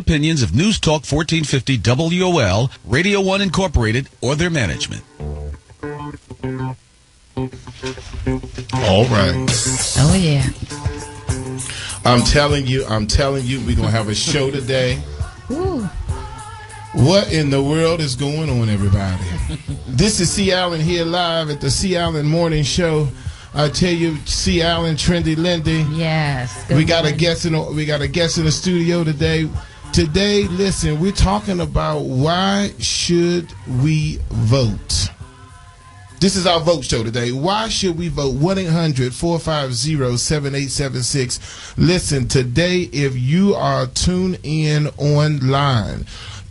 opinions of News Talk 1450 WOL, Radio 1 Incorporated, or their management. All right. Oh, yeah. I'm telling you, we're going to have a show today. Ooh. What in the world is going on, everybody? This is C. Allen here live at the C. Allen Morning Show. I tell you, C. Allen, Trendy Lindy. Yes. We got a guest in the studio today. Today, listen, we're talking about why should we vote. This is our vote show today. Why should we vote? 1-800-450-7876. Listen, today, if you are tuned in online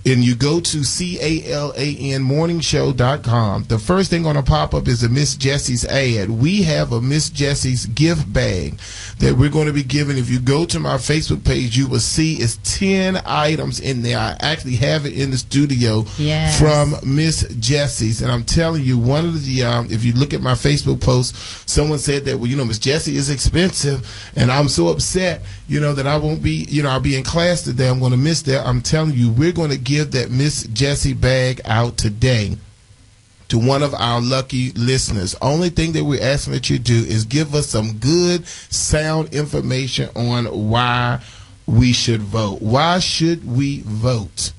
and you go to CALANmorningshow.com, the first thing going to pop up is a Miss Jessie's ad. We have a Miss Jessie's gift bag that we're going to be giving. If you go to my Facebook page, you will see it's 10 items in there. I actually have it in the studio from Miss Jessie's. And I'm telling you, one of the, if you look at my Facebook post, someone said that, well, Miss Jessie is expensive. And I'm so upset, that I won't be, I'll be in class today. I'm going to miss that. I'm telling you, we're going to give that Miss Jessie bag out today to one of our lucky listeners. Only thing that we're asking that you do is give us some good sound information on why we should vote. Why should we vote?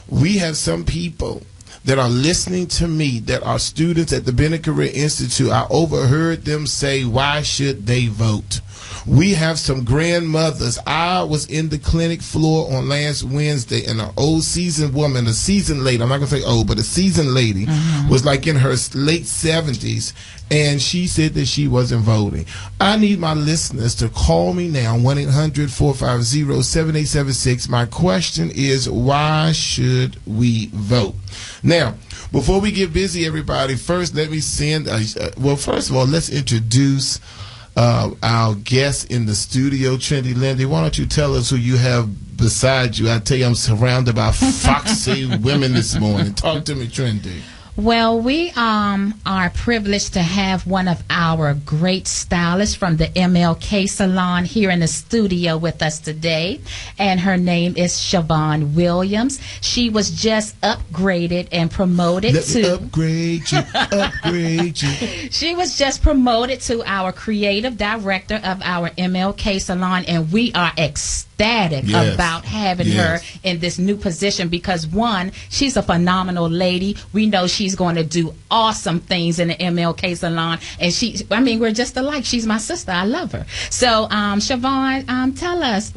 We have some people that are listening to me that are students at the Bennett Career Institute. I overheard them say, why should they vote? We have some grandmothers. I was in the clinic floor on last Wednesday, and an old seasoned woman, a seasoned lady, I'm not going to say old, but a seasoned lady, was like in her late 70s, and she said that she wasn't voting. I need my listeners to call me now, 1-800-450-7876. My question is, why should we vote? Now, before we get busy, everybody, first let me send, first of all, let's introduce our guest in the studio, Trendy Lindy. Why don't you tell us who you have beside you? I tell you, I'm surrounded by foxy women this morning. Talk to me, Trendy. Well, we are privileged to have one of our great stylists from the MLK Salon here in the studio with us today, and her name is Siobhan Williams. She was just upgraded and promoted upgrade you. She was just promoted to our creative director of our MLK Salon, and we are ecstatic about having her in this new position because, one, she's a phenomenal lady. We know she's going to do awesome things in the MLK Salon, and we're just alike. She's my sister. I love her. So, Siobhan, tell us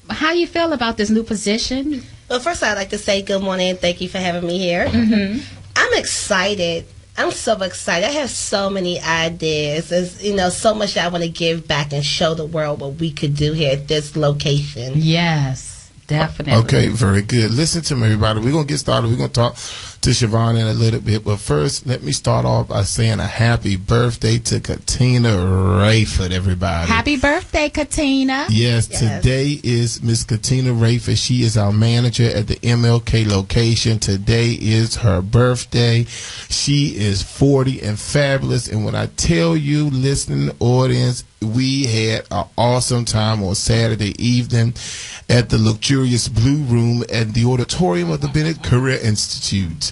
how you feel about this new position. Well, first I'd like to say good morning and thank you for having me here. I'm excited. I'm so excited. I have so many ideas. There's, so much that I want to give back and show the world what we could do here at this location. Yes, definitely. Okay, very good. Listen to me, everybody. We're going to get started. We're going to talk to Siobhan in a little bit. But first, let me start off by saying a happy birthday to Katina Rayford, everybody. Happy birthday, Katina. Yes, today is Miss Katina Rayford. She is our manager at the MLK location. Today is her birthday. She is 40 and fabulous. And when I tell you, listening audience, we had an awesome time on Saturday evening at the luxurious Blue Room at the auditorium of the Bennett Career Institute.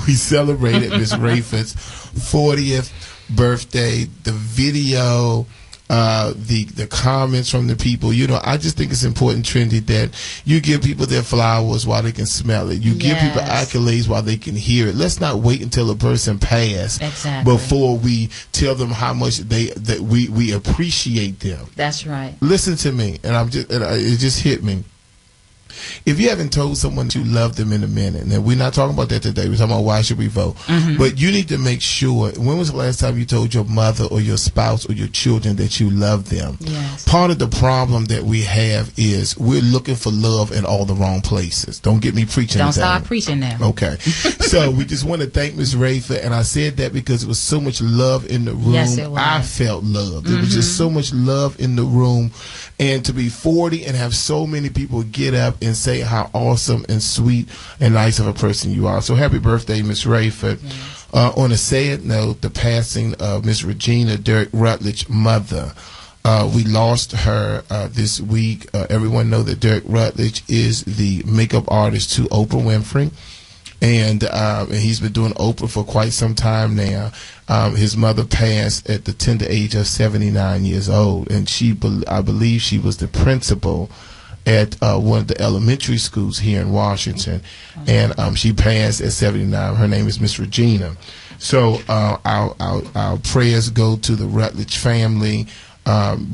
We celebrated Miss Rayford's 40th birthday. The video, the comments from the people. I just think it's important, Trendy, that you give people their flowers while they can smell it. You give people accolades while they can hear it. Let's not wait until a person passes before we tell them how much we appreciate them. That's right. Listen to me, and it just hit me. If you haven't told someone that you love them in a minute, and we're not talking about that today, we're talking about why should we vote. But you need to make sure, when was the last time you told your mother or your spouse or your children that you love them? Yes. Part of the problem that we have is we're looking for love in all the wrong places. Don't get me preaching. Don't start preaching now. Okay. So we just want to thank Ms. Rayford, and I said that because it was so much love in the room. Yes, it was. I felt loved. There was just so much love in the room. And to be 40 and have so many people get up and say how awesome and sweet and nice of a person you are. So happy birthday, Miss Rayford. On a sad note, the passing of Miss Regina Derrick Rutledge, mother. We lost her this week. Everyone know that Derek Rutledge is the makeup artist to Oprah Winfrey. And he's been doing Oprah for quite some time now. His mother passed at the tender age of 79 years old, and I believe she was the principal at one of the elementary schools here in Washington, and she passed at 79. Her name is Miss Regina. So our prayers go to the Rutledge family.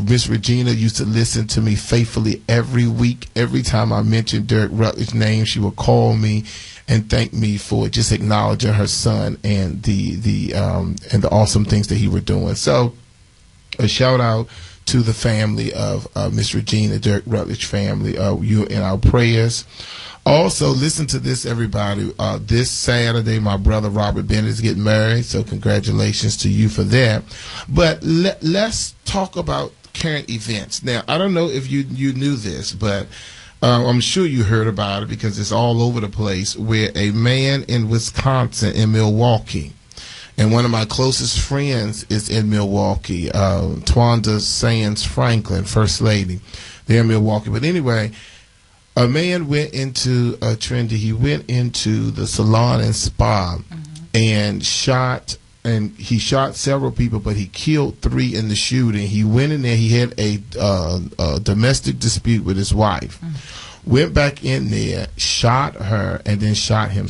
Miss Regina used to listen to me faithfully every week. Every time I mentioned Derek Rutledge's name, she would call me and thank me for just acknowledging her son and the awesome things that he were doing. So a shout out to the family of Miss Regina, Derek Rutledge family. You in our prayers. Also, listen to this, everybody. This Saturday, my brother Robert Bennett is getting married, so congratulations to you for that. But let's talk about current events. Now, I don't know if you knew this, but I'm sure you heard about it because it's all over the place, where a man in Wisconsin, in Milwaukee, and one of my closest friends is in Milwaukee, Twanda Sands Franklin, First Lady. They're in Milwaukee. But anyway, a man went into Trendy. He went into the salon and spa and he shot several people, but he killed 3 in the shooting. He went in there. He had a domestic dispute with his wife. Went back in there, shot her, and then shot him.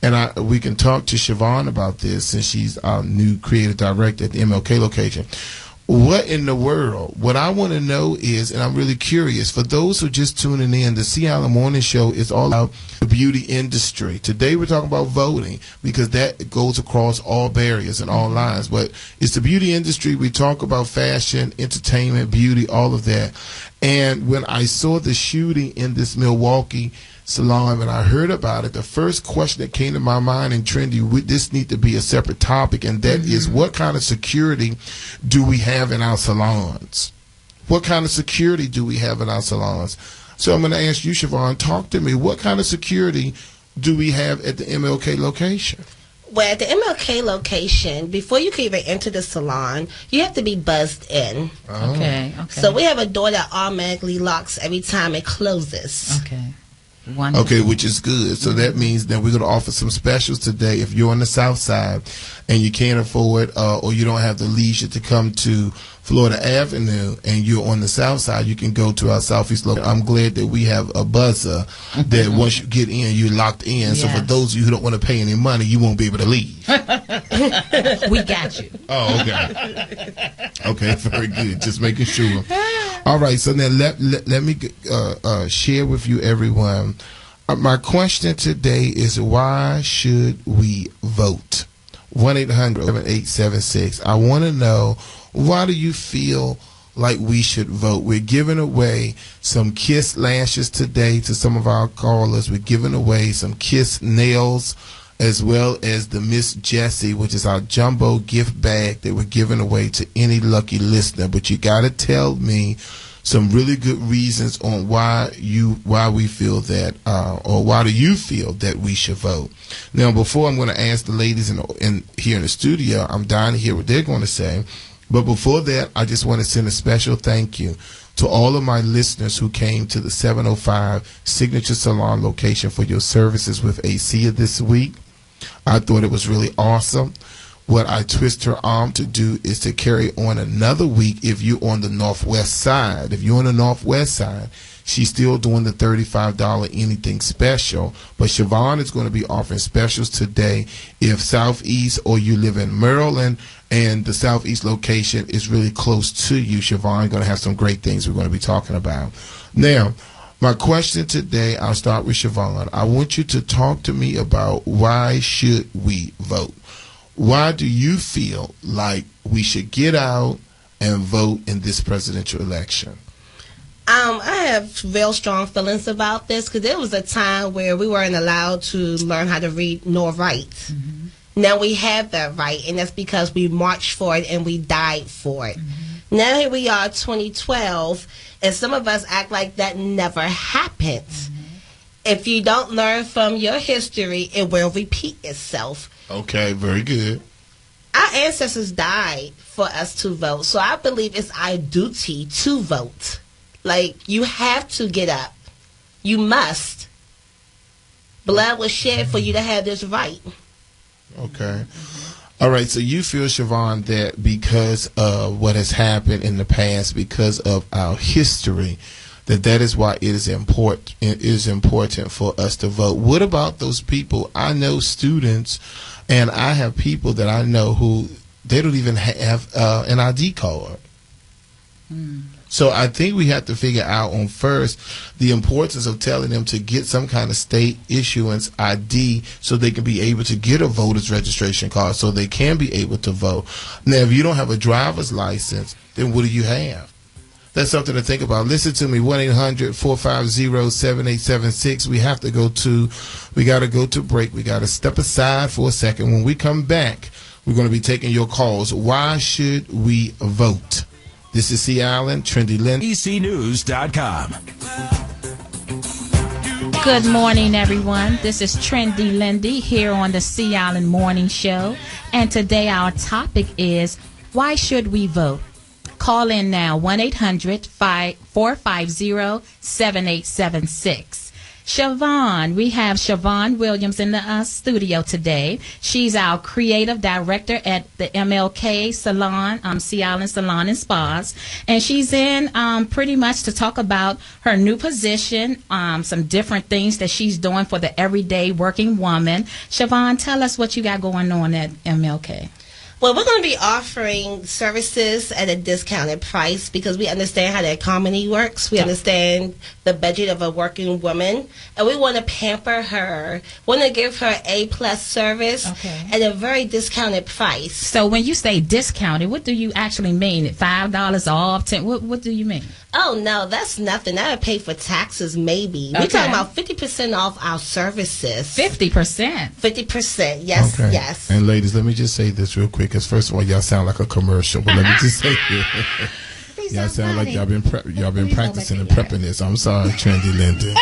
And we can talk to Siobhan about this, since she's our new creative director at the MLK location. What in the world? What I want to know is, and I'm really curious, for those who are just tuning in, the Seattle Morning Show is all about the beauty industry. Today we're talking about voting, because that goes across all barriers and all lines. But it's the beauty industry. We talk about fashion, entertainment, beauty, all of that. And when I saw the shooting in this Milwaukee salon, and I heard about it, the first question that came to my mind, and Trendy, this need to be a separate topic, and that is, what kind of security do we have in our salons? What kind of security do we have in our salons? So I'm going to ask you, Siobhan, talk to me. What kind of security do we have at the MLK location? Well, at the MLK location, before you can even enter the salon, you have to be buzzed in. Okay. So we have a door that automatically locks every time it closes. Okay. Wonderful. Okay, which is good. So that means that we're going to offer some specials today. If you're on the south side and you can't afford or you don't have the leisure to come to Florida Avenue and you're on the south side, you can go to our southeast location. I'm glad that we have a buzzer that once you get in, you're locked in. Yes. So for those of you who don't want to pay any money, you won't be able to leave. We got you. Oh, okay. Okay, very good. Just making sure. All right, so now let me share with you, everyone. My question today is, why should we vote? 1-800-7876. I want to know, why do you feel like we should vote? We're giving away some Kiss lashes today to some of our callers. We're giving away some Kiss nails, as well as the Miss Jessie, which is our jumbo gift bag that we're giving away to any lucky listener. But you got to tell me some really good reasons on why we feel that, or why do you feel that we should vote. Now, before I'm going to ask the ladies in here in the studio, I'm dying to hear what they're going to say. But before that, I just want to send a special thank you to all of my listeners who came to the 705 Signature Salon location for your services with AC this week. I thought it was really awesome. What I twist her arm to do is to carry on another week if you're on the northwest side. If you're on the northwest side, she's still doing the $35 anything special. But Siobhan is going to be offering specials today if southeast or you live in Maryland and the southeast location is really close to you. Siobhan is going to have some great things we're going to be talking about. Now, my question today, I'll start with Siobhan. I want you to talk to me about, why should we vote? Why do you feel like we should get out and vote in this presidential election? I have real strong feelings about this, because there was a time where we weren't allowed to learn how to read nor write. Now we have that right, and that's because we marched for it and we died for it. Now here we are, 2012, and some of us act like that never happened. If you don't learn from your history, it will repeat itself. Okay, very good. our ancestors died for us to vote. So I believe it's our duty to vote. Like, you have to get up. You must. Blood was shed for you to have this right. Okay. All right, so you feel, Siobhan, that because of what has happened in the past, because of our history, that is why it is important for us to vote. What about those people? I know students, and I have people that I know who they don't even have an ID card. So I think we have to figure out on first the importance of telling them to get some kind of state issuance ID so they can be able to get a voter's registration card so they can be able to vote. Now, if you don't have a driver's license, then what do you have? That's something to think about. Listen to me, 1-800-450-7876. We got to go to break. We got to step aside for a second. When we come back, we're going to be taking your calls. Why should we vote? This is C. Allen, Trendy Lindy. ECNews.com. Good morning, everyone. This is Trendy Lindy here on the C. Allen Morning Show. And today our topic is, why should we vote? Call in now, 1-800-450-7876. Siobhan, we have Siobhan Williams in the studio today. She's our creative director at the MLK Salon, C. Allen Salon and Spas. And she's in pretty much to talk about her new position, some different things that she's doing for the everyday working woman. Siobhan, tell us what you got going on at MLK. Well, we're going to be offering services at a discounted price because we understand how the economy works. We understand the budget of a working woman, and we want to pamper her. We want to give her A-plus service at a very discounted price. So when you say discounted, what do you actually mean? $5 off? What do you mean? Oh, no, that's nothing. That would pay for taxes, maybe. We're talking about 50% off our services. 50%? 50%, yes, Okay. yes. And ladies, let me just say this real quick, because first of all, y'all sound like a commercial, but let me just say this. Y'all sound like y'all been practicing and prepping this. I'm sorry, Trendy Lindy.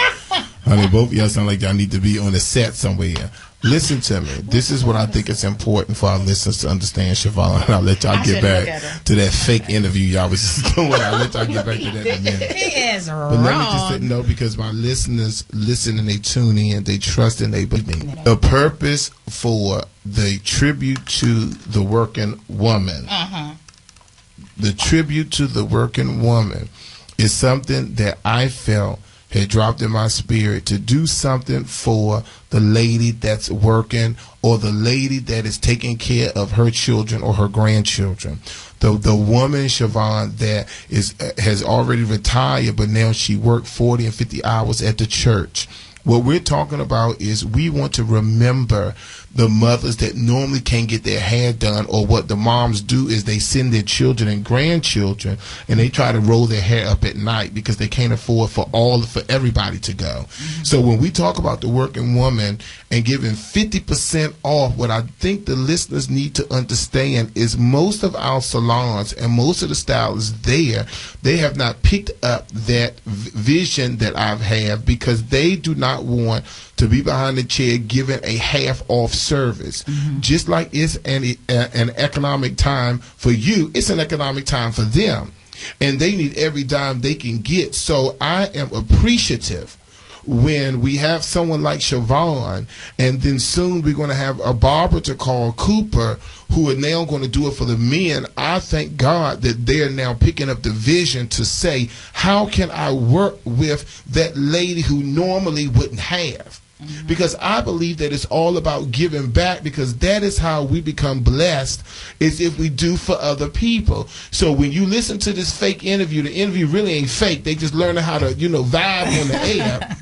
Honey, both of y'all sound like y'all need to be on a set somewhere. Listen to me. This is what I think is important for our listeners to understand, Siobhan. And I'll let y'all get back to that fake interview y'all was just doing. I'll let y'all get back to that in a minute. He is wrong. But let me just say, no, because my listeners listen and they tune in, they trust and they believe me. The purpose for the tribute to the working woman, the tribute to the working woman is something that I felt had dropped in my spirit to do something for the lady that's working or the lady that is taking care of her children or her grandchildren. The woman, Siobhan, that has already retired, but now she worked 40 and 50 hours at the church. What we're talking about is we want to remember the mothers that normally can't get their hair done, or what the moms do is they send their children and grandchildren and they try to roll their hair up at night because they can't afford for everybody to go. So when we talk about the working woman and giving 50% off, what I think the listeners need to understand is most of our salons and most of the stylists there, they have not picked up that vision that I've had, because they do not want to be behind the chair giving a half-off service. Just like it's an economic time for you, it's an economic time for them. And they need every dime they can get. So I am appreciative when we have someone like Siobhan, and then soon we're going to have a barber to call Cooper, who are now going to do it for the men. I thank God that they are now picking up the vision to say, how can I work with that lady who normally wouldn't have? Because I believe that it's all about giving back, because that is how we become blessed, is if we do for other people. So when you listen to this fake interview, the interview really ain't fake. They just learning how to, vibe on the air.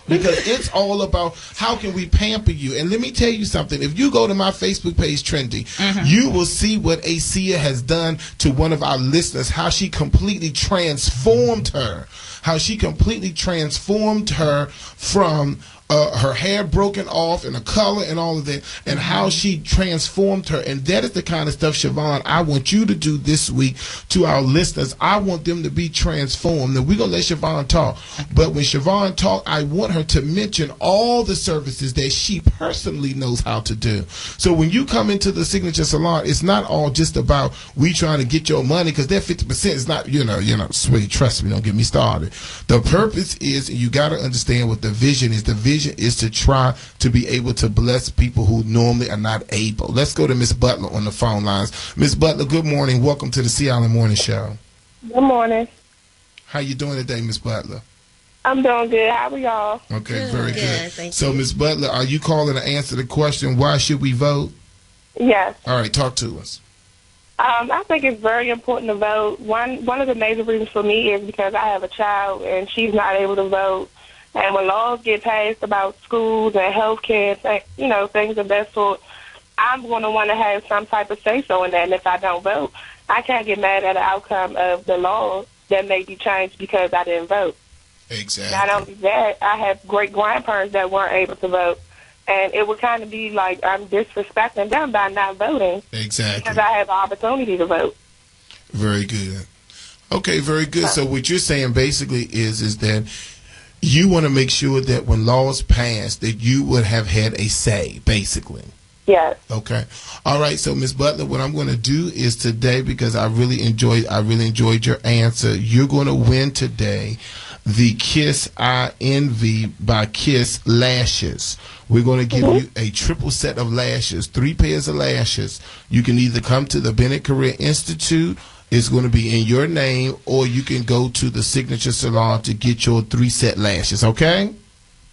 Because it's all about how can we pamper you. And let me tell you something. If you go to my Facebook page, Trendy, you will see what Acia has done to one of our listeners, how she completely transformed her. How she completely transformed her from her hair broken off and the color and all of that, and how she transformed her. And that is the kind of stuff, Siobhan, I want you to do this week to our listeners. I want them to be transformed. Now, we're going to let Siobhan talk. But when Siobhan talk, I want her to mention all the services that she personally knows how to do. So when you come into the Signature Salon, it's not all just about we trying to get your money, because that 50% is not, sweet, trust me, don't get me started. The purpose is, you got to understand what the vision is. The vision is to try to be able to bless people who normally are not able. Let's go to Miss Butler on the phone lines. Miss Butler, good morning. Welcome to the Sea Island Morning Show. Good morning. How you doing today, Miss Butler? I'm doing good. How are y'all? Okay, very good. Thank so, you. Miss Butler, are you calling to answer the question, why should we vote? Yes. All right, talk to us. I think it's very important to vote. One of the major reasons for me is because I have a child and she's not able to vote. And when laws get passed about schools and health care, things of that sort, I'm going to want to have some type of say-so in that. And if I don't vote, I can't get mad at the outcome of the law that may be changed because I didn't vote. Exactly. Not only that, I have great-grandparents that weren't able to vote. And it would kind of be like I'm disrespecting them by not voting. Exactly. Because I have the opportunity to vote. Very good. Okay, very good. So what you're saying basically is that you want to make sure that when laws pass, that you would have had a say, basically. Yes. Okay. All right. So, Ms. Butler, what I'm going to do is today, because I really enjoyed your answer, you're going to win today the Kiss I Envy by Kiss lashes. We're going to give you a triple set of lashes, 3 pairs of lashes. You can either come to the Bennett Career Institute. It's going to be in your name, or you can go to the Signature Salon to get your 3-set lashes, okay?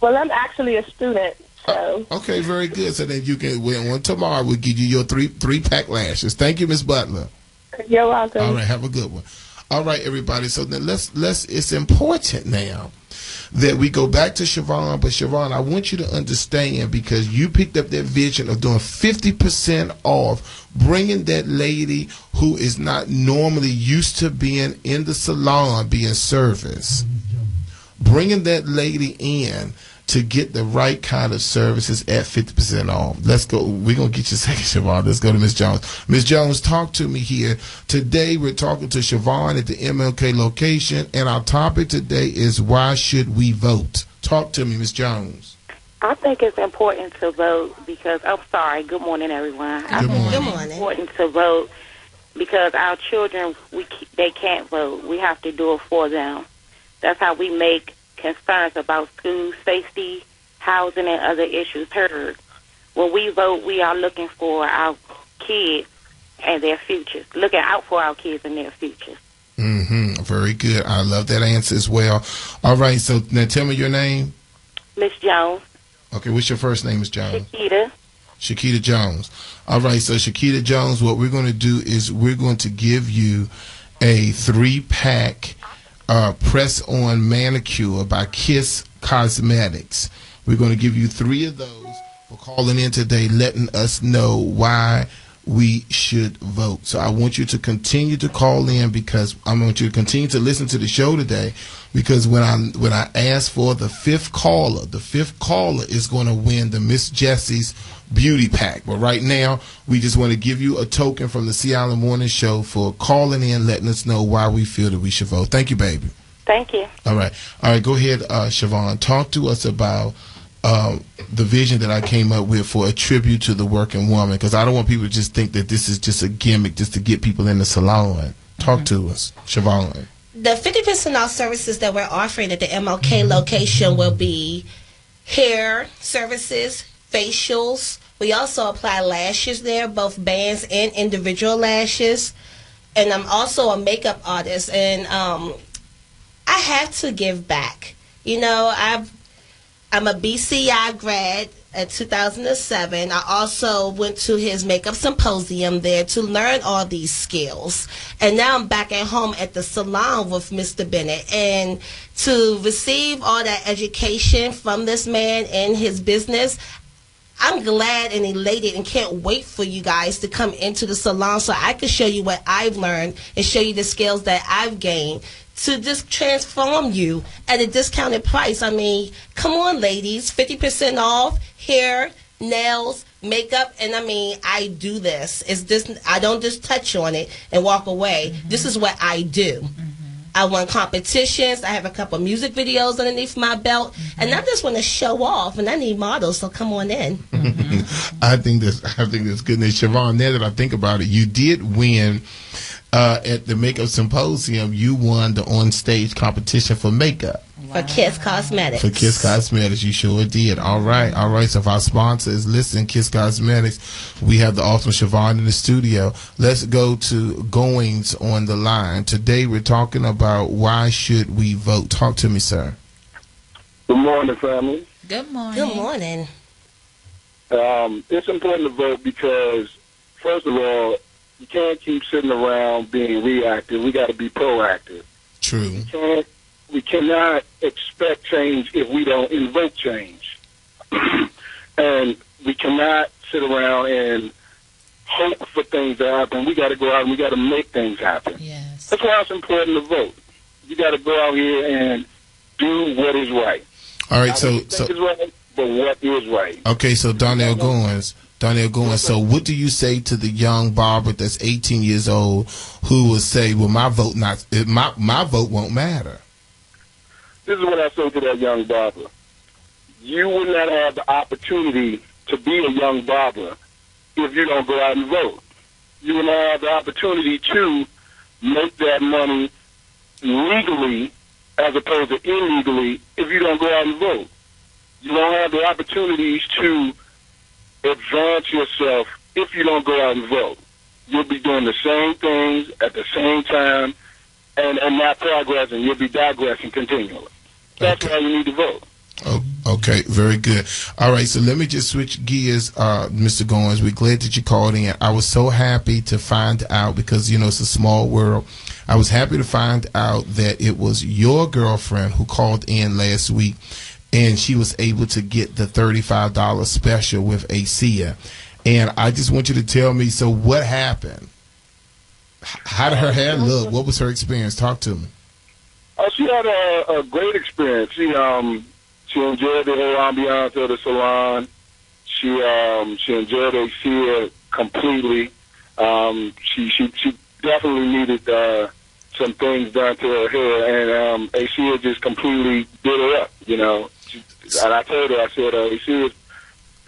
Well, I'm actually a student, so. Okay, very good. So then you can, when tomorrow, we'll give you your three-pack lashes. Thank you, Miss Butler. You're welcome. All right, have a good one. All right, everybody. So then it's important now that we go back to Siobhan. But Siobhan, I want you to understand, because you picked up that vision of doing 50% off, bringing that lady who is not normally used to being in the salon, being serviced, bringing that lady in to get the right kind of services at 50% off. Let's go. We're going to get you a second, Siobhan. Let's go to Ms. Jones. Ms. Jones, talk to me here. Today, we're talking to Siobhan at the MLK location, and our topic today is why should we vote? Talk to me, Ms. Jones. I think it's important to vote because, good morning, everyone. Good morning. Good morning. It's important to vote because our children, they can't vote. We have to do it for them. That's how we make concerns about school safety, housing, and other issues heard. When we vote, we are looking for our kids and their futures, looking out for our kids and their futures. Mm-hmm. Very good. I love that answer as well. All right, so now tell me your name. Miss Jones. Okay, what's your first name, Miss Jones? Shakita Jones. All right, so Shakita Jones, what we're going to do is we're going to give you a 3-pack press-on manicure by Kiss Cosmetics. We're going to give you 3 of those for calling in today, letting us know why we should vote. So I want you to continue to call in, because I want you to continue to listen to the show today, because when I ask for the 5th caller is going to win the Miss Jessie's beauty pack. But right now, we just want to give you a token from the Sea Island Morning Show for calling in, letting us know why we feel that we should vote. Thank you, baby. Thank you. All right, go ahead, Siobhan. Talk to us about the vision that I came up with for a tribute to the working woman, because I don't want people to just think that this is just a gimmick just to get people in the salon. Talk to us, Siobhan. The 50% off services that we're offering at the MLK location will be hair services, facials. We also apply lashes there, both bands and individual lashes. And I'm also a makeup artist, and I have to give back. I'm a BCI grad in 2007. I also went to his makeup symposium there to learn all these skills. And now I'm back at home at the salon with Mr. Bennett. And to receive all that education from this man and his business, I'm glad and elated and can't wait for you guys to come into the salon so I can show you what I've learned and show you the skills that I've gained to just transform you at a discounted price. I mean, come on, ladies, 50% off hair, nails, makeup, and I mean, I do this. It's just, I don't just touch on it and walk away. This is what I do. I won competitions. I have a couple music videos underneath my belt, and I just want to show off. And I need models, so come on in. I think that's good. And Siobhan, now that I think about it, you did win at the Makeup Symposium. You won the on-stage competition for makeup. For Kiss Cosmetics. For Kiss Cosmetics, you sure did. All right. So if our sponsor is listening, Kiss Cosmetics, we have the awesome Siobhan in the studio. Let's go to Goings on the line. Today we're talking about why should we vote. Talk to me, sir. Good morning, family. Good morning. Good morning. It's important to vote because, first of all, you can't keep sitting around being reactive. We got to be proactive. True. We cannot expect change if we don't invoke change. And we cannot sit around and hope for things to happen. We got to go out and we got to make things happen. Yes. That's why it's important to vote. You got to go out here and do what is right. All right. Not So what you think is right, but what is right. okay. So Donnell Goins. So what do you say to the young barber that's 18 years old who will say, "Well, my vote won't matter"? This is what I say to that young barber. You would not have the opportunity to be a young barber if you don't go out and vote. You would not have the opportunity to make that money legally as opposed to illegally if you don't go out and vote. You don't have the opportunities to advance yourself if you don't go out and vote. You'll be doing the same things at the same time and not progressing. You'll be digressing continually. That's why you need to vote. Oh, okay, very good. All right, so let me just switch gears, Mr. Goins. We're glad that you called in. I was so happy to find out, because, you know, it's a small world. I was happy to find out that it was your girlfriend who called in last week, and she was able to get the $35 special with ASEA. And I just want you to tell me, so what happened? How did her hair look? What was her experience? Talk to me. She had a great experience. She enjoyed the whole ambiance of the salon. She enjoyed ASEA completely. She definitely needed some things done to her hair, and ASEA just completely did her up. You know, and I told her, I said, ASEA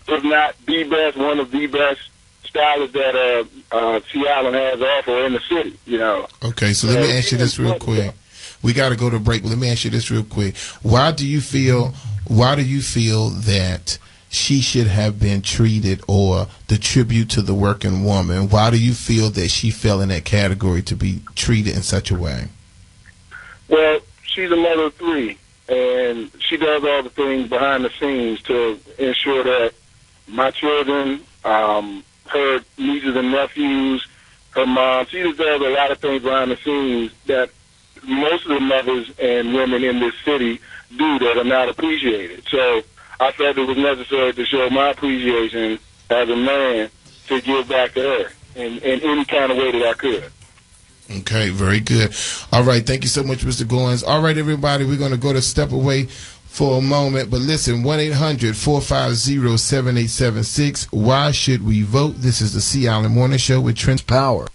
is not the best, one of the best stylists that Seattle has to offer in the city. You know. Okay, so let me ask you this real quick. We got to go to break. But let me ask you this real quick. Why do you feel that she should have been treated, or the tribute to the working woman? Why do you feel that she fell in that category to be treated in such a way? Well, she's a mother of three, and she does all the things behind the scenes to ensure that my children, her nieces and nephews, her mom, she just does a lot of things behind the scenes that most of the mothers and women in this city do that are not appreciated. So I felt it was necessary to show my appreciation as a man to give back to her in any kind of way that I could. Okay, very good. All right, thank you so much, Mr. Goins. All right, everybody, we're going to go to step away for a moment. But listen, 1-800-450-7876. Why should we vote? This is the Sea Island Morning Show with Trent Power.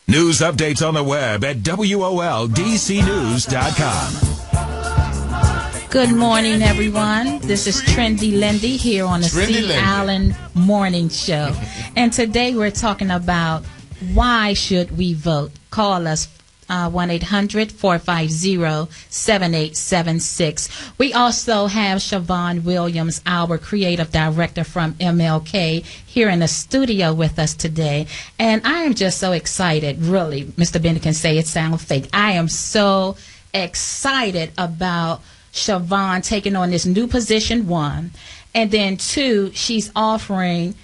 News updates on the web at WOLDCnews.com. Good morning, everyone. This is Trendy Lindy here on the Sea Island Morning Show. And today we're talking about why should we vote. Call us 1-800-450-7876. We also have Siobhan Williams, our creative director from MLK, here in the studio with us today. And I am just so excited, really. Mr. Bennett can say it sounds fake. I am so excited about Siobhan taking on this new position, one. And then two, she's offering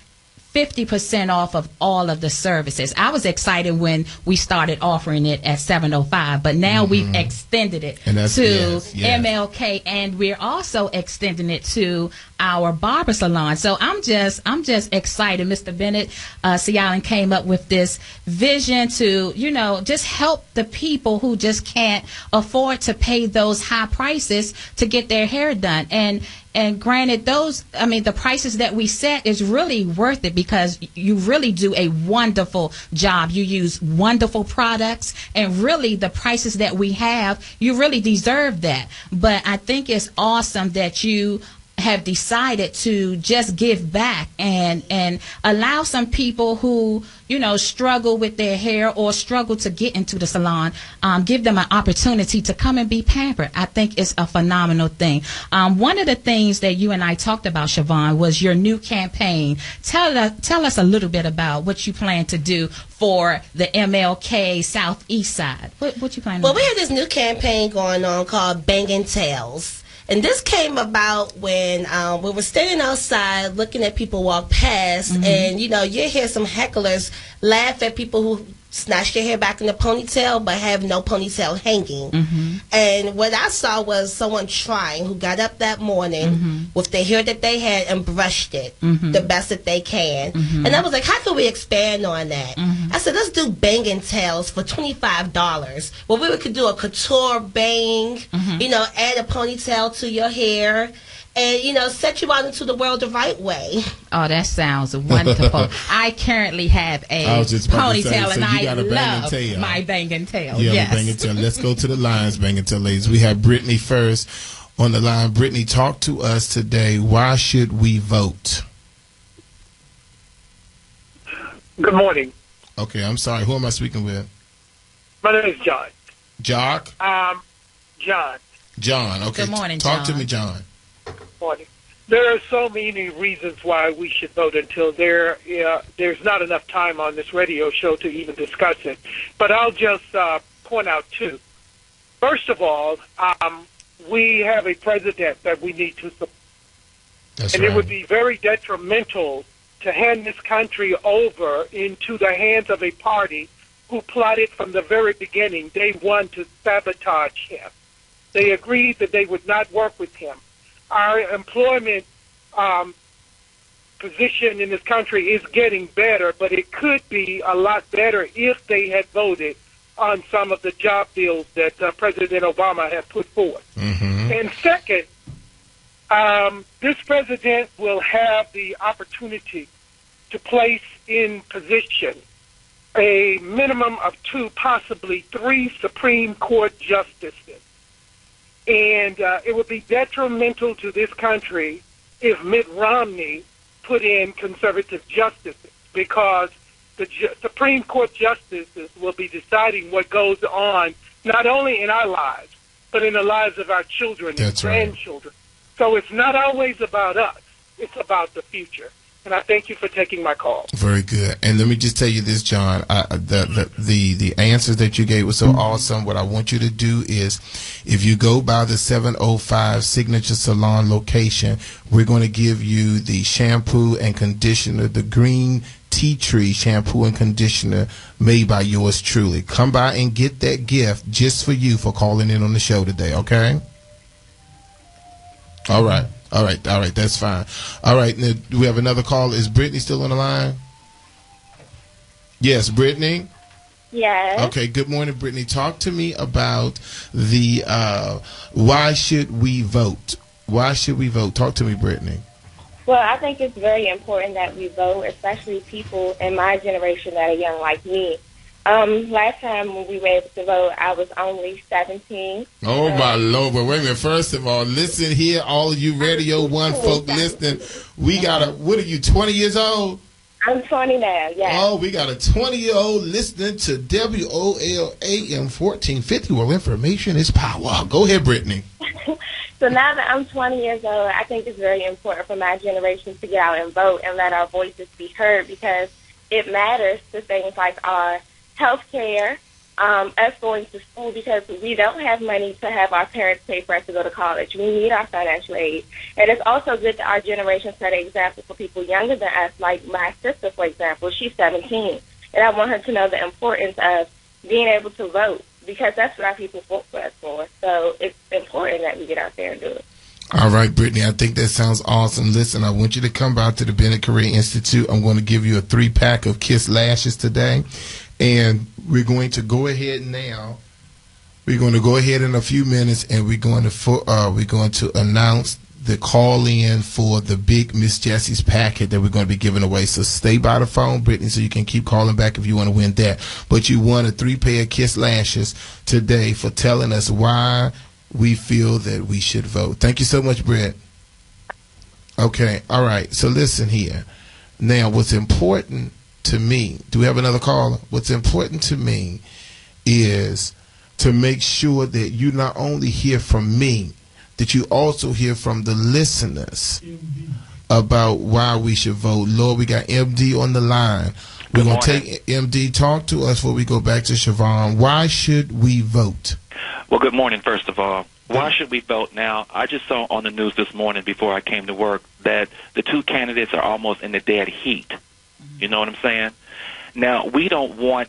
50% off of all of the services. I was excited when we started offering it at $705, but now we've extended it to MLK, and we're also extending it to our barber salon. So I'm just excited. Mr. Bennett C. Allen came up with this vision to, just help the people who just can't afford to pay those high prices to get their hair done. And granted, the prices that we set is really worth it because you really do a wonderful job. You use wonderful products, and really the prices that we have, you really deserve that. But I think it's awesome that you have decided to just give back and allow some people who, struggle with their hair or struggle to get into the salon, give them an opportunity to come and be pampered. I think it's a phenomenal thing. One of the things that you and I talked about, Siobhan, was your new campaign. Tell us a little bit about what you plan to do for the MLK Southeast side. What you plan to do? Well, we have this new campaign going on called Bangin' Tails. And this came about when we were standing outside looking at people walk past, and, you hear some hecklers laugh at people who snatch their hair back in the ponytail but have no ponytail hanging. And what I saw was someone trying who got up that morning with the hair that they had and brushed it the best that they can. And I was like, how can we expand on that? I said, let's do banging tails for $25. Well, we could do a couture bang, add a ponytail to your hair, and, set you out into the world the right way. Oh, that sounds wonderful. I currently have a ponytail, and I love my banging tail. Yeah, banging tail. Let's go to the lines, banging tail, ladies. We have Brittany first on the line. Brittany, talk to us today. Why should we vote? Good morning. Okay, I'm sorry. Who am I speaking with? My name is John. Jock? John. John, okay. Good morning, John. Talk to me, John. Morning. There are so many reasons why we should vote until there's not enough time on this radio show to even discuss it. But I'll just point out two. First of all, we have a president that we need to support. That's and right. It would be very detrimental to hand this country over into the hands of a party who plotted from the very beginning, day one, to sabotage him. They agreed that they would not work with him. Our employment position in this country is getting better, but it could be a lot better if they had voted on some of the job bills that President Obama had put forth. And second, this president will have the opportunity to place in position a minimum of 2, possibly 3 Supreme Court justices. And it would be detrimental to this country if Mitt Romney put in conservative justices, because the Supreme Court justices will be deciding what goes on not only in our lives, but in the lives of our children and grandchildren. Right. So it's not always about us. It's about the future. And I thank you for taking my call. Very good. And let me just tell you this, John. The answers that you gave were so awesome. What I want you to do is, if you go by the 705 Signature Salon location, we're going to give you the shampoo and conditioner, the green tea tree shampoo and conditioner made by yours truly. Come by and get that gift just for you for calling in on the show today, okay? All right. That's fine. All right, now, do we have another call? Is Brittany still on the line? Yes, Brittany? Yes. Okay, good morning, Brittany. Talk to me about the why should we vote? Why should we vote? Talk to me, Brittany. Well, I think it's very important that we vote, especially people in my generation that are young like me. Last time when we were able to vote, I was only 17. Oh, my Lord. But wait a minute. First of all, listen here, all of you Radio 1 folk listening. We got what are you, 20 years old? I'm 20 now, yeah. Oh, we got a 20-year-old listening to WOLAM 1450. Well, information is power. Go ahead, Brittany. So now that I'm 20 years old, I think it's very important for my generation to get out and vote and let our voices be heard, because it matters to things like our health care, us going to school, because we don't have money to have our parents pay for us to go to college. We need our financial aid. And it's also good that our generation set an example for people younger than us, like my sister, for example. She's 17. And I want her to know the importance of being able to vote, because that's what our people vote for us for. So it's important that we get out there and do it. All right, Brittany, I think that sounds awesome. Listen, I want you to come by to the Bennett Career Institute. I'm going to give you a 3-pack of Kiss Lashes today. And we're going to go ahead now. We're going to go ahead in a few minutes, and we're going to announce the call-in for the big Miss Jessie's packet that we're going to be giving away. So stay by the phone, Brittany, so you can keep calling back if you want to win that. But you won a 3-pair of Kiss Lashes today for telling us why we feel that we should vote. Thank you so much, Britt. Okay, all right. So listen here. Now, what's important to me, do we have another caller? What's important to me is to make sure that you not only hear from me, that you also hear from the listeners about why we should vote. Lord, we got MD on the line. We're going to take MD. Talk to us before we go back to Siobhan. Why should we vote? Well, good morning, first of all. Why should we vote now? I just saw on the news this morning before I came to work that the two candidates are almost in the dead heat. You know what I'm saying? Now, we don't want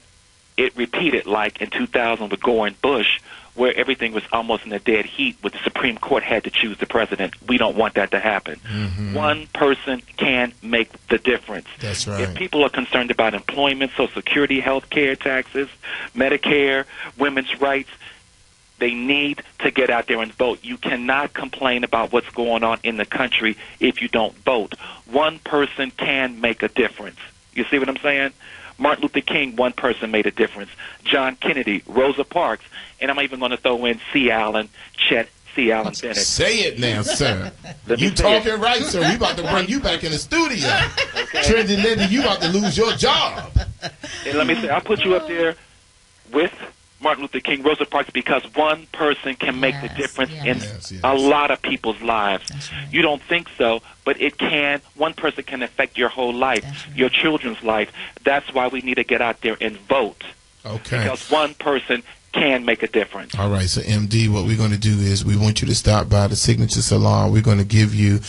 it repeated like in 2000 with Gore and Bush, where everything was almost in a dead heat, where the Supreme Court had to choose the president. We don't want that to happen. Mm-hmm. One person can make the difference. That's right. If people are concerned about employment, Social Security, health care, taxes, Medicare, women's rights, they need to get out there and vote. You cannot complain about what's going on in the country if you don't vote. One person can make a difference. You see what I'm saying? Martin Luther King, one person made a difference. John Kennedy, Rosa Parks, and I'm even going to throw in C. Allen, Chet C. Allen Bennett. Say it now, sir. You talking right, sir. We about to bring you back in the studio. Okay. Trendy Lindy, you about to lose your job. And let me say, I'll put you up there with Martin Luther King, Rosa Parks, because one person can make the difference in a lot of people's lives. Right. You don't think so, but it can. One person can affect your whole life, your children's life. That's why we need to get out there and vote. Okay. Because one person can make a difference. All right, so MD, what we're going to do is we want you to stop by the Signature Salon. We're going to give you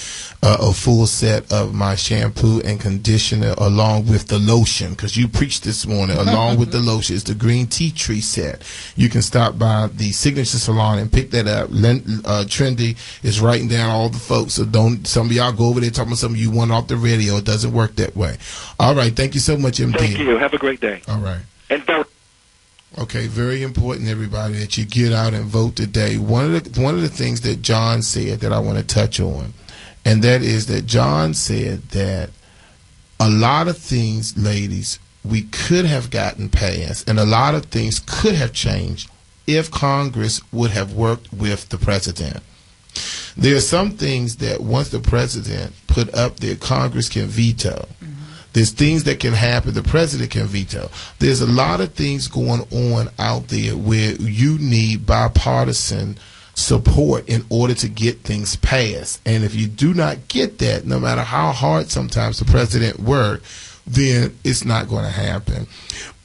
a full set of my shampoo and conditioner along with the lotion, because you preached this morning, along with the lotion. It's the green tea tree set. You can stop by the Signature Salon and pick that up. Trendy is writing down all the folks, so don't some of y'all go over there talking about some of you want off the radio. It doesn't work that way. All right, thank you so much, MD. Thank you. Have a great day. All right. And vote. Okay, very important, everybody, that you get out and vote today. One of the things that John said that I want to touch on, and that is that John said that a lot of things, ladies, we could have gotten passed, and a lot of things could have changed if Congress would have worked with the president. There are some things that once the president put up there, Congress can veto. There's things that can happen the president can veto. There's a lot of things going on out there where you need bipartisan support in order to get things passed. And if you do not get that, no matter how hard sometimes the president works, then it's not going to happen.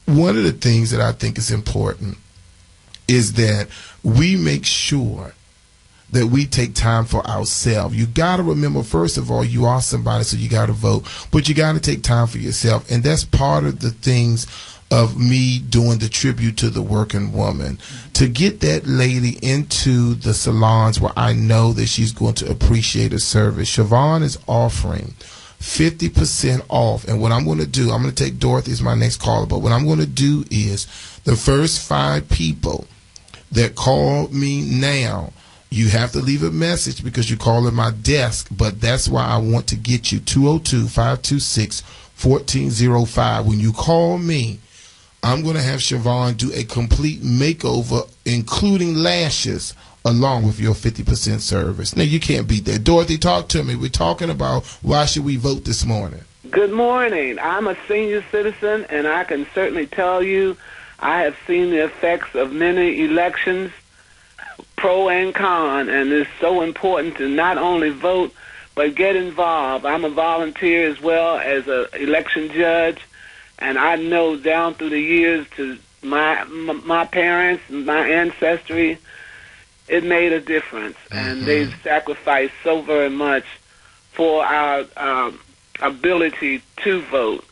One of the things that I think is important is that we make sure that we take time for ourselves. You got to remember, first of all, you are somebody, so you got to vote. But you got to take time for yourself. And that's part of the things of me doing the tribute to the working woman. To get that lady into the salons where I know that she's going to appreciate her service. Siobhan is offering 50% off. And what I'm going to do, I'm going to take Dorothy as my next caller. But what I'm going to do is the first 5 people that call me now, you have to leave a message because you call at my desk, but that's why I want to get you 202-526-1405. When you call me, I'm going to have Siobhan do a complete makeover, including lashes, along with your 50% service. Now, you can't beat that. Dorothy, talk to me. We're talking about why should we vote this morning. Good morning. I'm a senior citizen, and I can certainly tell you I have seen the effects of many elections, pro and con, and it's so important to not only vote but get involved. I'm a volunteer as well as an election judge, and I know down through the years to my parents, my ancestry, it made a difference, and they've sacrificed so very much for our ability to vote.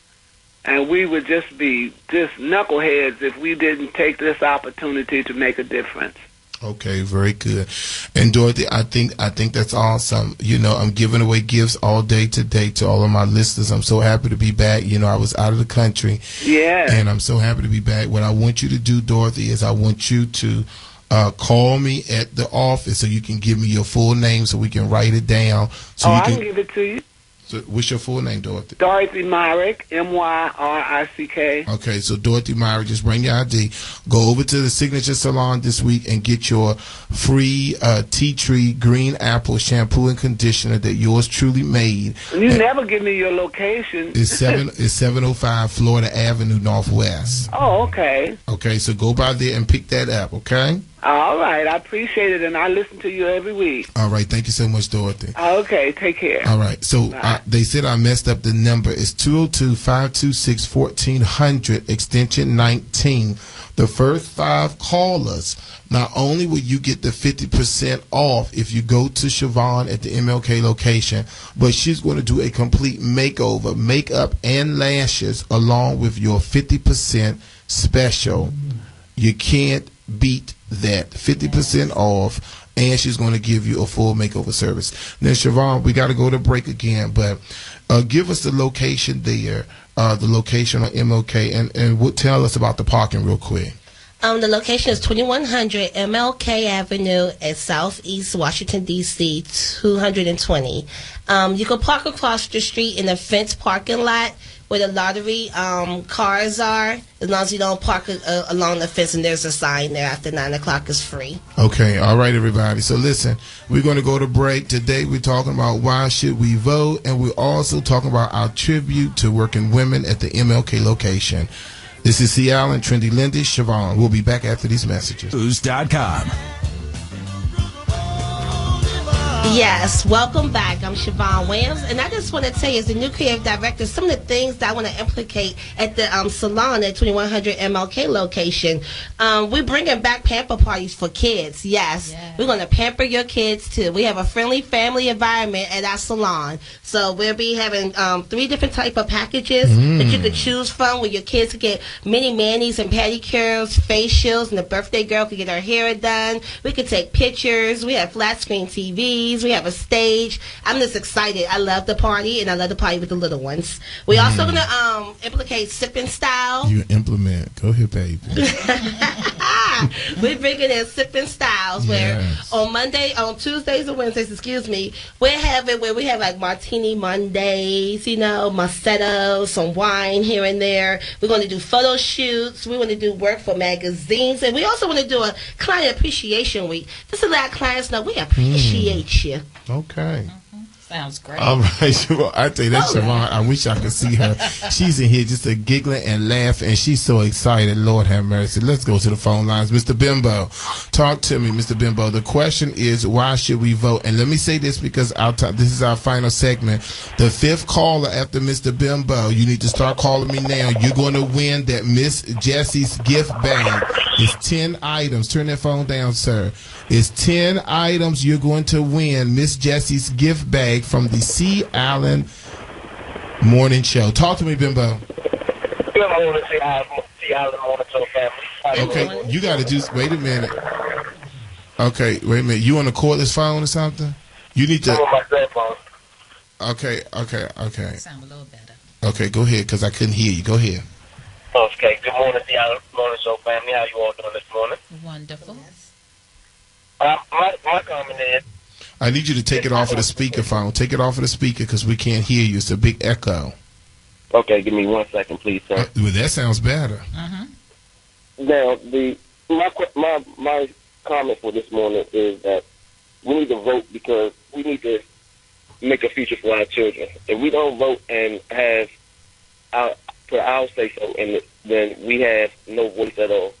And we would just be knuckleheads if we didn't take this opportunity to make a difference. Okay, very good. And Dorothy, I think that's awesome. You know, I'm giving away gifts all day today to all of my listeners. I'm so happy to be back. You know, I was out of the country. Yeah. And I'm so happy to be back. What I want you to do, Dorothy, is I want you to call me at the office so you can give me your full name so we can write it down. So I can give it to you. So what's your full name, Dorothy? Dorothy Myrick, Myrick. Okay, so Dorothy Myrick, just bring your ID. Go over to the Signature Salon this week and get your free tea tree green apple shampoo and conditioner that yours truly made. You never give me your location. It's 705 Florida Avenue Northwest. Oh, okay. Okay, so go by there and pick that up, okay? All right, I appreciate it, and I listen to you every week. All right, thank you so much, Dorothy. Okay, take care. All right, so they said I messed up the number. It's 202-526-1400, extension 19. The first 5 callers, not only will you get the 50% off if you go to Siobhan at the MLK location, but she's going to do a complete makeover, makeup and lashes, along with your 50% special. You can't beat that. 50% off, and she's going to give you a full makeover service. Now, Siobhan, we got to go to break again, but give us the location there, the location on MLK, and tell us about the parking real quick. The location is 2100 MLK Avenue at Southeast Washington, D.C., 220. You can park across the street in the fenced parking lot where the lottery cars are, as long as you don't park along the fence, and there's a sign there after 9 o'clock is free. Okay, all right, everybody. So listen, we're going to go to break. Today we're talking about why should we vote, and we're also talking about our tribute to working women at the MLK location. This is C. Allen, Trendy Lindy, Siobhan. We'll be back after these messages. News.com. Yes, welcome back. I'm Siobhan Williams, and I just want to tell you, as the new creative director, some of the things that I want to implicate at the salon at 2100 MLK location. We're bringing back pamper parties for kids. Yes, we're going to pamper your kids too. We have a friendly family environment at our salon, so we'll be having 3 different type of packages that you could choose from, where your kids can get mini manis and pedicures, facials, and the birthday girl could get her hair done. We could take pictures. We have flat screen TVs. We have a stage. I'm just excited. I love the party, and I love the party with the little ones. We're also going to implicate sipping style. You implement. Go ahead, baby. We're bringing in sipping styles where on Tuesdays and Wednesdays, we're having where we have like Martini Mondays, Masetto, some wine here and there. We're going to do photo shoots. We want to do work for magazines. And we also want to do a client appreciation week. Just to let our clients know we appreciate you. Okay. Sounds great. All right, Siobhan. I tell you that, Siobhan, I wish I could see her. She's in here just giggling and laughing, and she's so excited. Lord have mercy. Let's go to the phone lines. Mr. Bimbo, talk to me, Mr. Bimbo. The question is, why should we vote? And let me say this because this is our final segment. The 5th caller after Mr. Bimbo, you need to start calling me now. You're going to win that Miss Jessie's gift bag. It's 10 items. Turn that phone down, sir. It's 10 items you're going to win Miss Jessie's gift bag from the C. Allen Morning Show. Talk to me, Bimbo. I want to say C. Allen Morning Show family. Okay, you got to wait a minute. Okay, wait a minute. You on a cordless phone or something? You need to. I'm on my cell phone. Okay. Sound a little better. Okay, go ahead, because I couldn't hear you. Go ahead. Okay, good morning, C. Allen Morning Show family. How you all doing this morning? Wonderful. My comment is, I need you to take it off of the speakerphone. Take it off of the speaker because we can't hear you. It's a big echo. Okay, give me 1 second, please, sir. Well, that sounds better. Now, my comment for this morning is that we need to vote because we need to make a future for our children. If we don't vote and put our say so in it, then we have no voice at all.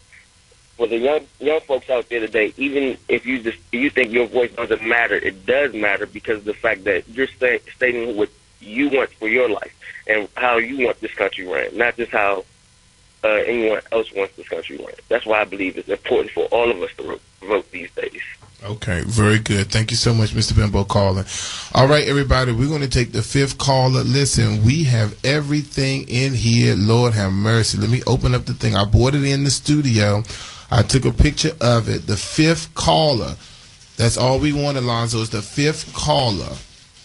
For the young folks out there today, even if you think your voice doesn't matter, it does matter because of the fact that you're stating what you want for your life and how you want this country ran, not just how anyone else wants this country run. That's why I believe it's important for all of us to vote these days. Okay, very good. Thank you so much, Mr. Bimbo, calling. All right, everybody, we're going to take the 5th caller. Listen, we have everything in here. Lord have mercy. Let me open up the thing. I bought it in the studio. I took a picture of it. The 5th caller. That's all we want, Alonzo, is the 5th caller.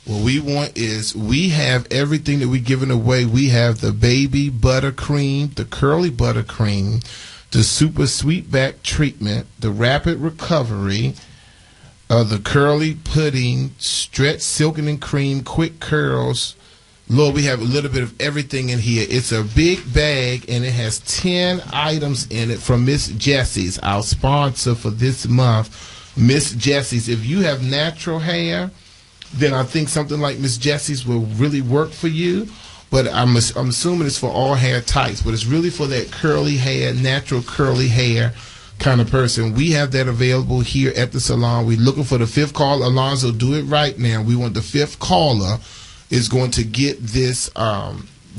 What we want is we have everything that we're giving away. We have the baby buttercream, the curly buttercream, the super sweet back treatment, the rapid recovery, the curly pudding, stretch silkening cream, quick curls. Lord, we have a little bit of everything in here. It's a big bag, and it has 10 items in it from Miss Jessie's, our sponsor for this month, Miss Jessie's. If you have natural hair, then I think something like Miss Jessie's will really work for you. But I'm assuming it's for all hair types, but it's really for that curly hair, natural curly hair kind of person. We have that available here at the salon. We're looking for the 5th caller. Alonzo, do it right now. We want the 5th caller is going to get this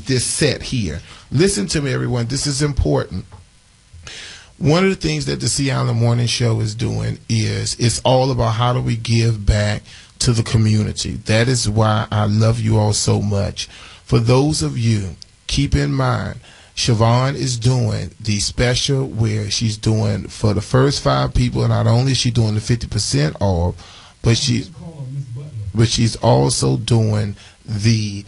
this set here. Listen to me, everyone. This is important. One of the things that the Sea Island Morning Show is doing is it's all about how do we give back to the community. That is why I love you all so much. For those of you, keep in mind, Siobhan is doing the special where she's doing for the first 5 people. Not only is she doing the 50% off, but she's also doing the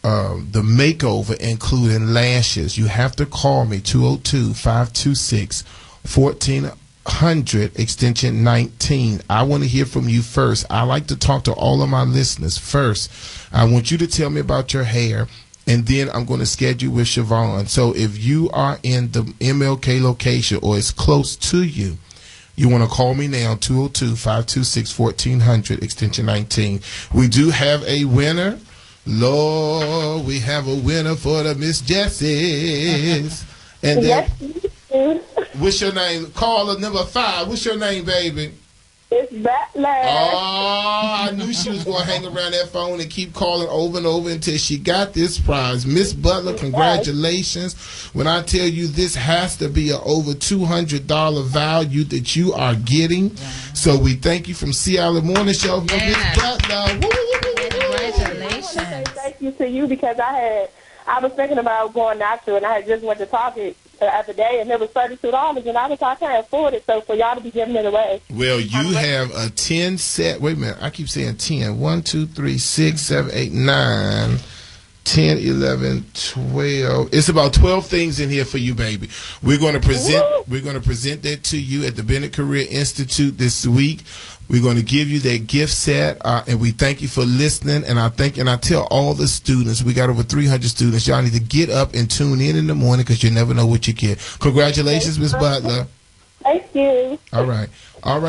makeover, including lashes. You have to call me 202-526-1400 extension 19. I want to hear from you first. I like to talk to all of my listeners first. I want you to tell me about your hair, and then I'm going to schedule with Siobhan. So if you are in the MLK location or it's close to you, you want to call me now, 202-526-1400, extension 19. We do have a winner. Lord, we have a winner for the Miss Jessie's. And then, what's your name? Caller number 5. What's your name, baby? It's Butler. Oh, I knew she was going to hang around that phone and keep calling over and over until she got this prize. Miss Butler, congratulations. When I tell you this has to be an over $200 value that you are getting. Yeah. So we thank you from Sea Island Morning Show for Miss Butler. Congratulations. I want to say thank you to you because I was thinking about going natural, and I had just went to Target the other day, and it was $32, and I can't afford it. So for y'all to be giving it away. Well, you have a 10 set. Wait a minute. I keep saying 10. 1, 2, 3, 6, 7, 8, 9, 10, 11, 12. It's about 12 things in here for you, baby. We're going to present that to you at the Bennett Career Institute this week. We're going to give you that gift set, and we thank you for listening. And I tell all the students, we got over 300 students, y'all need to get up and tune in the morning because you never know what you get. Congratulations, Miss Butler. Thank you. All right,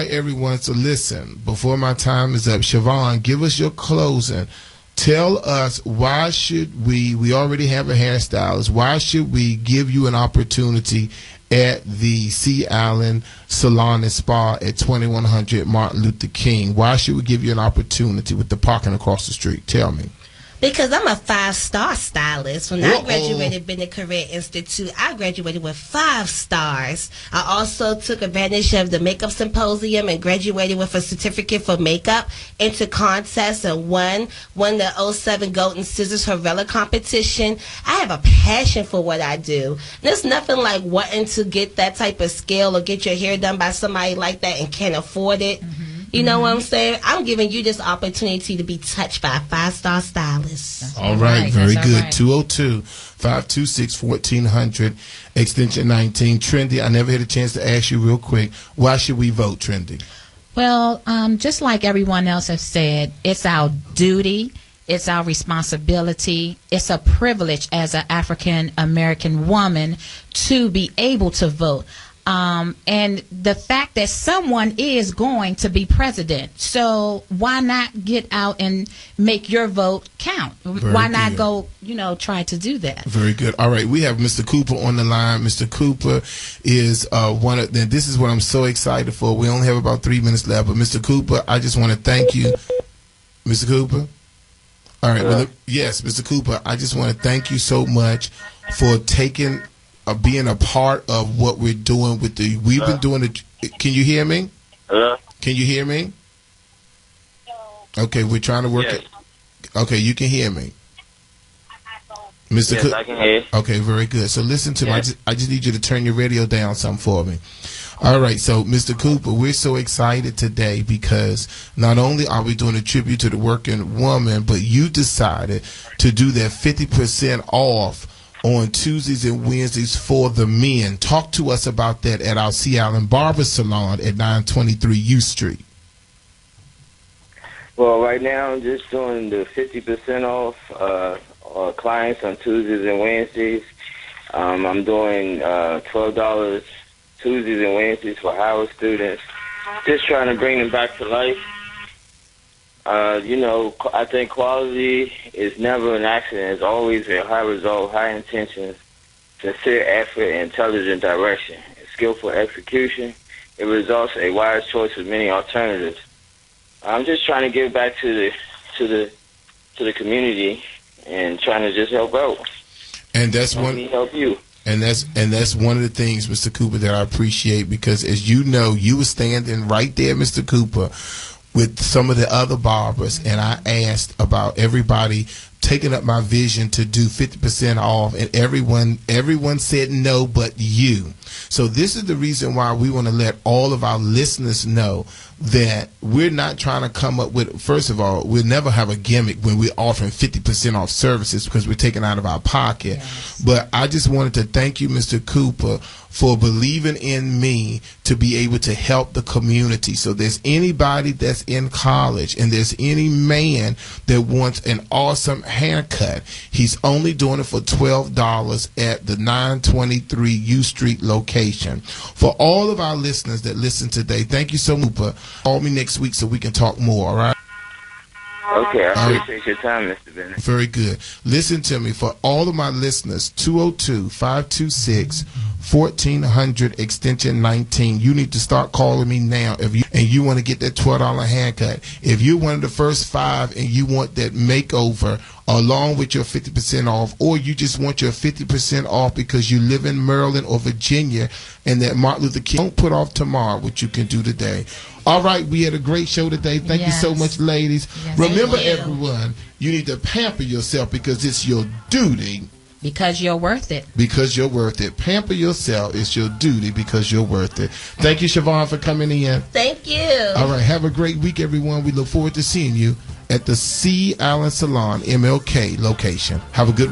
everyone. So listen, before my time is up, Siobhan, give us your closing. Tell us why should we already have a hairstylist, why should we give you an opportunity at the Sea Island Salon and Spa at 2100 Martin Luther King? Why should we give you an opportunity with the parking across the street? Tell me. Because I'm a 5-star stylist. When I graduated Bennett Career Institute, I graduated with 5 stars. I also took advantage of the makeup symposium and graduated with a certificate for makeup, entered contests and won the 07 Golden Scissors Horella competition. I have a passion for what I do. There's nothing like wanting to get that type of skill or get your hair done by somebody like that and can't afford it. Mm-hmm. You know what I'm saying? I'm giving you this opportunity to be touched by a 5-star stylist. All right, very good. 202-526-1400, extension 19. Trendy, I never had a chance to ask you real quick, why should we vote, Trendy? Well, just like everyone else has said, it's our duty. It's our responsibility. It's a privilege as an African American woman to be able to vote. And the fact that someone is going to be president. So why not get out and make your vote count? Why not go, try to do that? Very good. All right. We have Mr. Cooper on the line. Mr. Cooper is this is what I'm so excited for. We only have about 3 minutes left. But Mr. Cooper, I just want to thank you. Mr. Cooper? All right. Yes, Mr. Cooper, I just want to thank you so much for taking being a part of what we're doing with the. We've been doing it. Can you hear me? Hello? Can you hear me? Okay, we're trying to work it. Okay, you can hear me. Mr. Yes, I can hear. Okay, very good. So listen to me. I just need you to turn your radio down some for me. All right, so Mr. Cooper, we're so excited today because not only are we doing a tribute to the working woman, but you decided to do that 50% off on Tuesdays and Wednesdays for the men. Talk to us about that at our Sea Island Barber Salon at 923 U Street. Well, right now I'm just doing the 50% off clients on Tuesdays and Wednesdays. I'm doing $12 Tuesdays and Wednesdays for Howard students. Just trying to bring them back to life. I think quality is never an accident. It's always a high result, high intentions, sincere effort, and intelligent direction. Skillful execution. It results in a wise choice of many alternatives. I'm just trying to give back to the community and trying to just help out. And that's help you. And that's one of the things, Mr. Cooper, that I appreciate because, as you know, you were standing right there, Mr. Cooper, with some of the other barbers, and I asked about everybody taking up my vision to do 50% off, and everyone said no but you. So this is the reason why we want to let all of our listeners know that we're not trying to come up with, first of all, we'll never have a gimmick when we're offering 50% off services because we're taking out of our pocket. Yes. But I just wanted to thank you, Mr. Cooper, for believing in me to be able to help the community. So there's anybody that's in college and there's any man that wants an awesome haircut, he's only doing it for $12 at the 923 U Street location. For all of our listeners that listen today, thank you so much. Call me next week so we can talk more, all right? Okay, I appreciate your time, Mr. Bennett. Very good. Listen to me. For all of my listeners, 202-526-1400 extension 19. You need to start calling me now if you want to get that $12 haircut. If you're one of the first 5 and you want that makeover along with your 50% off, or you just want your 50% off because you live in Maryland or Virginia and that Martin Luther King, don't put off tomorrow what you can do today. All right, we had a great show today. Thank you so much, ladies. Yes, remember, everyone, you need to pamper yourself because it's your duty. Because you're worth it. Because you're worth it. Pamper yourself. It's your duty because you're worth it. Thank you, Siobhan, for coming in. Thank you. All right, have a great week, everyone. We look forward to seeing you at the Sea Island Salon, MLK location. Have a good